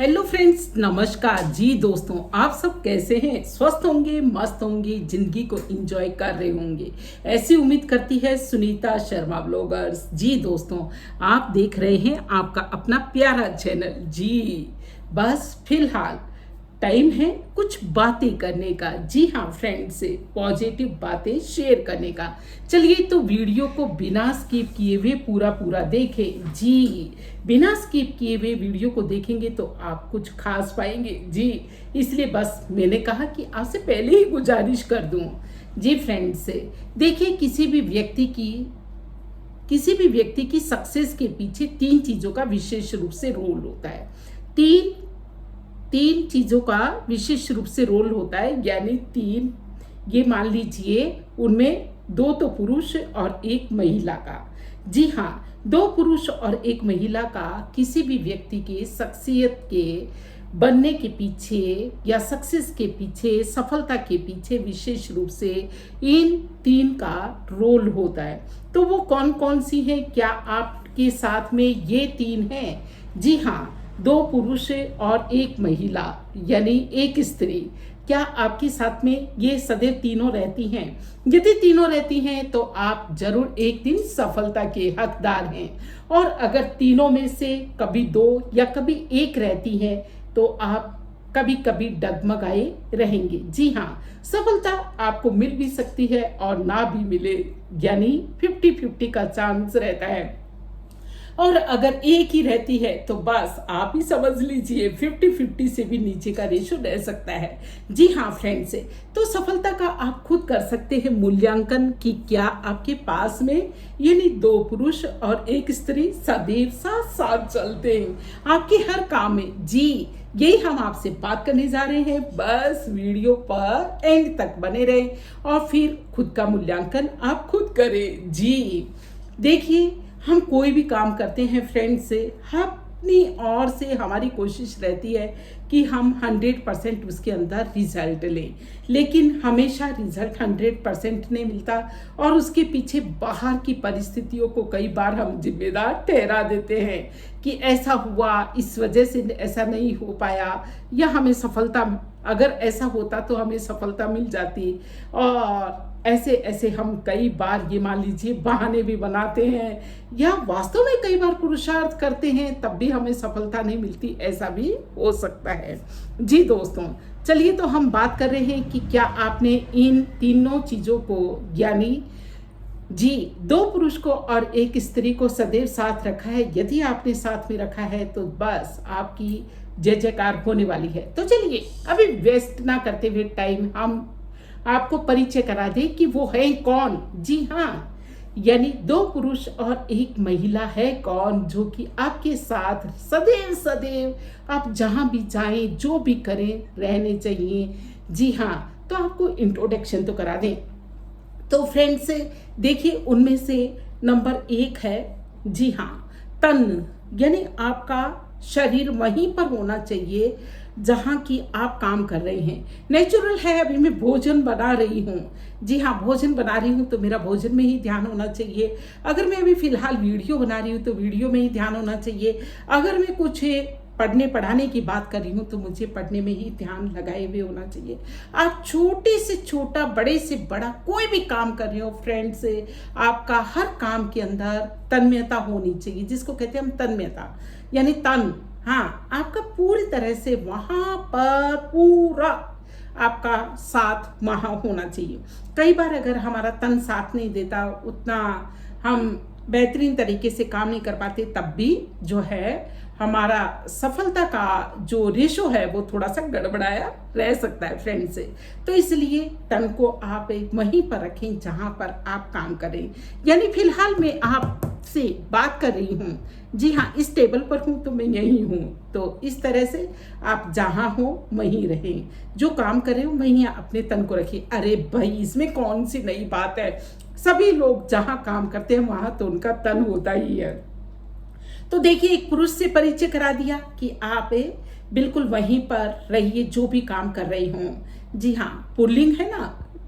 Hello friends, नमस्कार जी। दोस्तों, आप सब कैसे हैं? स्वस्थ होंगे, मस्त होंगे, जिंदगी को एंजॉय कर रहे होंगे, ऐसी उम्मीद करती है सुनीता शर्मा ब्लॉगर्स। जी दोस्तों, आप देख रहे हैं आपका अपना प्यारा चैनल। जी बस फिलहाल टाइम है कुछ बातें करने का। जी हाँ फ्रेंड्स, से पॉजिटिव बातें शेयर करने का। चलिए तो वीडियो को बिना स्किप किए हुए पूरा देखें। जी बिना स्किप किए हुए वीडियो को देखेंगे तो आप कुछ खास पाएंगे। जी इसलिए बस मैंने कहा कि आपसे पहले ही गुजारिश कर दूं। जी फ्रेंड्स, से देखिए किसी भी व्यक्ति की सक्सेस के पीछे तीन चीजों का विशेष रूप से रोल होता है। तीन चीजों का विशेष रूप से रोल होता है, यानी तीन, ये मान लीजिए उनमें दो तो पुरुष और एक महिला का। जी हाँ, दो पुरुष और एक महिला का किसी भी व्यक्ति के शख्सियत के बनने के पीछे या सक्सेस के पीछे, सफलता के पीछे विशेष रूप से इन तीन का रोल होता है। तो वो कौन कौन सी है? क्या आपके साथ में ये तीन हैं? जी हाँ, दो पुरुष और एक महिला यानी एक स्त्री। क्या आपके साथ में ये सदैव तीनों रहती हैं? यदि तीनों रहती हैं तो आप जरूर एक दिन सफलता के हकदार हैं। और अगर तीनों में से कभी दो या कभी एक रहती हैं तो आप कभी कभी डगमगाए रहेंगे। जी हाँ, सफलता आपको मिल भी सकती है और ना भी मिले, यानी 50-50 का चांस रहता है। और अगर एक ही रहती है तो बस आप ही समझ लीजिए 50-50 से भी नीचे का रेशो रह सकता है। जी हाँ फ्रेंड्स, तो सफलता का आप खुद कर सकते हैं मूल्यांकन कि क्या आपके पास में यानी दो पुरुष और एक स्त्री सदैव साथ साथ चलते हैं आपके हर काम में। जी यही हम आपसे बात करने जा रहे हैं। बस वीडियो पर एंड तक बने रहें और फिर खुद का मूल्यांकन आप खुद करें। जी देखिए, हम कोई भी काम करते हैं फ्रेंड्स, से अपनी ओर से हमारी कोशिश रहती है कि हम 100% उसके अंदर रिजल्ट लें, लेकिन हमेशा रिजल्ट 100% नहीं मिलता और उसके पीछे बाहर की परिस्थितियों को कई बार हम जिम्मेदार ठहरा देते हैं कि ऐसा हुआ, इस वजह से ऐसा नहीं हो पाया, या हमें सफलता, अगर ऐसा होता तो हमें सफलता मिल जाती। और ऐसे ऐसे हम कई बार ये मान लीजिए बहाने भी बनाते हैं या वास्तव में कई बार पुरुषार्थ करते हैं तब भी हमें सफलता नहीं मिलती, ऐसा भी हो सकता है। जी दोस्तों, चलिए तो हम बात कर रहे हैं कि क्या आपने इन तीनों चीज़ों को, यानी जी दो पुरुष को और एक स्त्री को सदैव साथ रखा है। यदि आपने साथ में रखा है तो बस आपकी जय जयकार होने वाली है। तो चलिए अभी वेस्ट ना करते हुए टाइम, हम आपको परिचय करा दें कि वो है कौन। जी हाँ, यानी दो पुरुष और एक महिला है कौन, जो कि आपके साथ सदैव सदैव आप जहां भी जाएं, जो भी करें, रहने चाहिए। जी हाँ, तो आपको इंट्रोडक्शन तो करा दें। तो फ्रेंड्स देखिए, उनमें से नंबर एक है, जी हाँ, तन, यानी आपका शरीर वहीं पर होना चाहिए जहाँ की आप काम कर रहे हैं। नेचुरल है, अभी मैं भोजन बना रही हूँ। जी हाँ, भोजन बना रही हूँ तो मेरा भोजन में ही ध्यान होना चाहिए। अगर मैं अभी फिलहाल वीडियो बना रही हूँ तो वीडियो में ही ध्यान होना चाहिए। अगर मैं कुछ पढ़ने पढ़ाने की बात कर रही हूँ तो मुझे पढ़ने में ही ध्यान लगाए हुए होना चाहिए। आप छोटे से छोटा, बड़े से बड़ा कोई भी काम कर रहे हो फ्रेंड्स, आपका हर काम के अंदर तन्मयता होनी चाहिए, जिसको कहते हैं हम तन्मयता, यानी तन। हाँ, आपका पूरी तरह से वहां पर पूरा आपका साथ वहां होना चाहिए। कई बार अगर हमारा तन साथ नहीं देता, उतना हम बेहतरीन तरीके से काम नहीं कर पाते, तब भी जो है हमारा सफलता का जो रेशो है वो थोड़ा सा गड़बड़ाया रह सकता है फ्रेंड्स से। तो इसलिए तन को आप एक वहीं पर रखें जहां पर आप काम करें। यानी फिलहाल मैं आपसे बात कर रही हूँ, जी हाँ, इस टेबल पर हूँ तो मैं यहीं हूँ। तो इस तरह से आप जहाँ हो वहीं रहें, जो काम कर रहे हो वहीं अपने तन को रखिए। अरे भाई, इसमें कौन सी नई बात है? सभी लोग जहाँ काम करते हैं वहाँ तो उनका तन होता ही है। तो देखिए, एक पुरुष से परिचय करा दिया कि आप बिल्कुल वहीं पर रहिए जो भी काम कर रही हों। जी हाँ, पुल्लिंग है ना,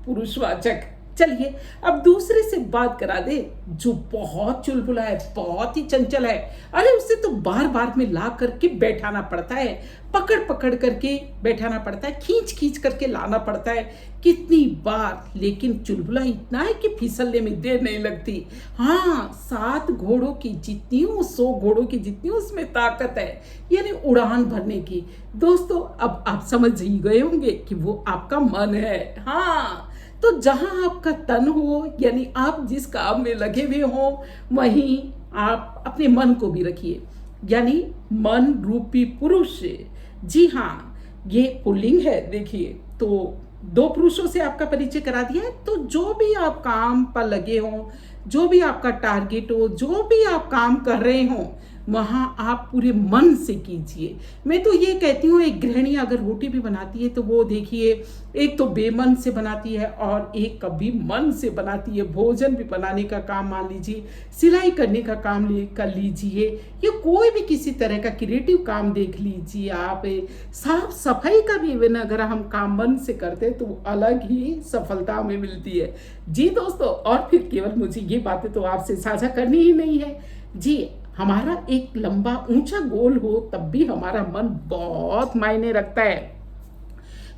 पुरुषवाचक, चलिए अब दूसरे से बात करा दे जो बहुत चुलबुला है, बहुत ही चंचल है। अरे उसे तो बार बार में ला करके बैठाना पड़ता है, पकड़ पकड़ करके बैठाना पड़ता है, खींच खींच करके लाना पड़ता है कितनी बार। लेकिन चुलबुला इतना है कि फिसलने में देर नहीं लगती। हाँ, 7 घोड़ों की जितनी हो, 100 घोड़ों की जितनी उसमें ताकत है, यानी उड़ान भरने की। दोस्तों अब आप समझ ही गए होंगे कि वो आपका मन है। हाँ, तो जहां आपका तन हो, यानी आप जिस काम में लगे हुए हो, वहीं आप अपने मन को भी रखिए, यानी मन रूपी पुरुष। जी हाँ, ये पुल्लिंग है। देखिए, तो 2 पुरुषों से आपका परिचय करा दिया है। तो जो भी आप काम पर लगे हो, जो भी आपका टारगेट हो, जो भी आप काम कर रहे हो, वहाँ आप पूरे मन से कीजिए। मैं तो ये कहती हूँ, एक गृहिणी अगर रोटी भी बनाती है तो वो देखिए, एक तो बेमन से बनाती है और एक कभी मन से बनाती है। भोजन भी बनाने का काम मान लीजिए, सिलाई करने का काम कर लीजिए, या कोई भी किसी तरह का क्रिएटिव काम देख लीजिए आप। साफ सफाई का भी इवन अगर हम काम मन से करते हैं तो वो अलग ही सफलता हमें मिलती है। जी दोस्तों, और फिर केवल मुझे ये बातें तो आपसे साझा करनी ही नहीं है। जी, हमारा एक लंबा ऊंचा गोल हो तब भी हमारा मन बहुत मायने रखता है।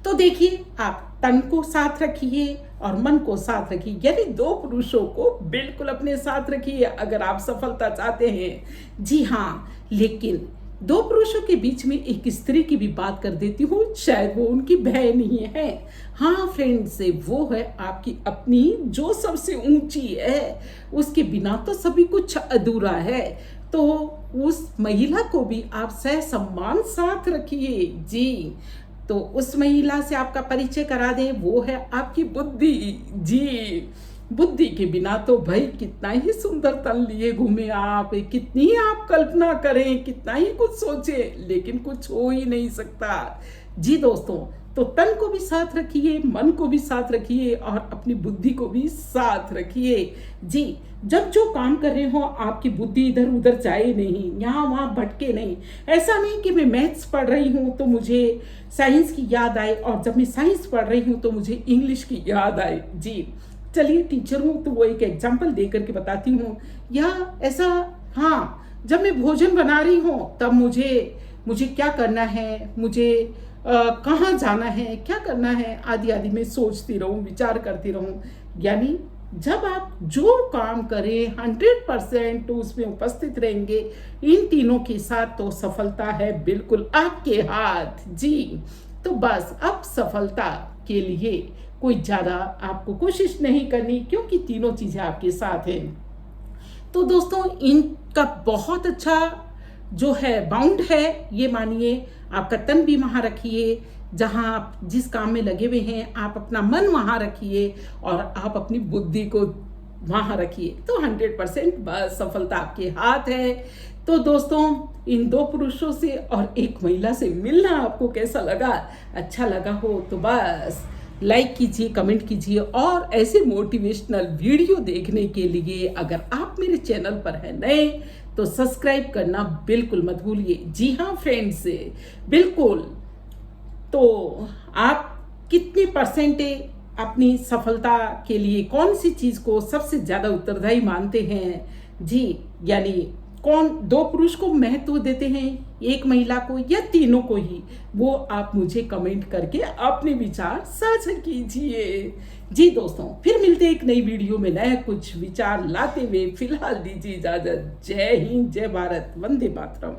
तो देखिए, आप तन को साथ रखिए और मन को साथ रखिए, यानी 2 पुरुषों को बिल्कुल अपने साथ रखिए अगर आप सफलता चाहते हैं। जी हाँ, लेकिन 2 पुरुषों के बीच में एक स्त्री की भी बात कर देती हूँ, शायद वो उनकी बहन ही है। हाँ फ्रेंड्स, वो है आपकी अपनी, जो सबसे ऊंची है। उसके बिना तो सभी कुछ अधूरा है। तो उस महिला को भी आप सह सम्मान साथ रखिए। जी, तो उस महिला से आपका परिचय करा दें, वो है आपकी बुद्धि। जी, बुद्धि के बिना तो भाई कितना ही सुंदर तन लिए घूमे आप, कितनी ही आप कल्पना करें, कितना ही कुछ सोचें, लेकिन कुछ हो ही नहीं सकता। जी दोस्तों, तो तन को भी साथ रखिए, मन को भी साथ रखिए और अपनी बुद्धि को भी साथ रखिए। जी, जब जो काम कर रहे हो आपकी बुद्धि इधर उधर जाए नहीं, यहाँ वहाँ भटके नहीं। ऐसा नहीं कि मैं मैथ्स पढ़ रही हूँ तो मुझे साइंस की याद आए, और जब मैं साइंस पढ़ रही हूँ तो मुझे इंग्लिश की याद आए। जी, चलिए टीचर हूँ तो वो एक एग्जाम्पल दे करके बताती हूँ। या ऐसा, हाँ, जब मैं भोजन बना रही हूँ तब मुझे क्या करना है, मुझे कहाँ जाना है, क्या करना है, आदि आदि में सोचती रहूं, विचार करती रहूं। यानी जब आप जो काम करें 100% तो उसमें उपस्थित रहेंगे इन तीनों के साथ, तो सफलता है बिल्कुल आपके हाथ। जी, तो बस अब सफलता के लिए कोई ज़्यादा आपको कोशिश नहीं करनी, क्योंकि तीनों चीज़ें आपके साथ हैं। तो दोस्तों, इनका बहुत अच्छा जो है बाउंड है, ये मानिए। आपका तन भी वहाँ रखिए, जहाँ आप जिस काम में लगे हुए हैं, आप अपना मन वहाँ रखिए और आप अपनी बुद्धि को वहाँ रखिए, तो 100% बस सफलता आपके हाथ है। तो दोस्तों, इन 2 पुरुषों से और एक महिला से मिलना आपको कैसा लगा? अच्छा लगा हो तो बस लाइक कीजिए, कमेंट कीजिए, और ऐसे मोटिवेशनल वीडियो देखने के लिए अगर आप मेरे चैनल पर हैं नए तो सब्सक्राइब करना बिल्कुल मत भूलिए। जी हाँ फ्रेंड्स, बिल्कुल। तो आप कितने परसेंटेज अपनी सफलता के लिए कौन सी चीज़ को सबसे ज़्यादा उत्तरदायी मानते हैं? जी, यानी कौन 2 पुरुष को महत्व देते हैं, एक महिला को, या तीनों को ही? वो आप मुझे कमेंट करके अपने विचार साझा कीजिए। जी दोस्तों, फिर मिलते एक नई वीडियो में नया कुछ विचार लाते हुए। फिलहाल दीजिए इजाजत। जय हिंद, जय भारत, वंदे मातरम।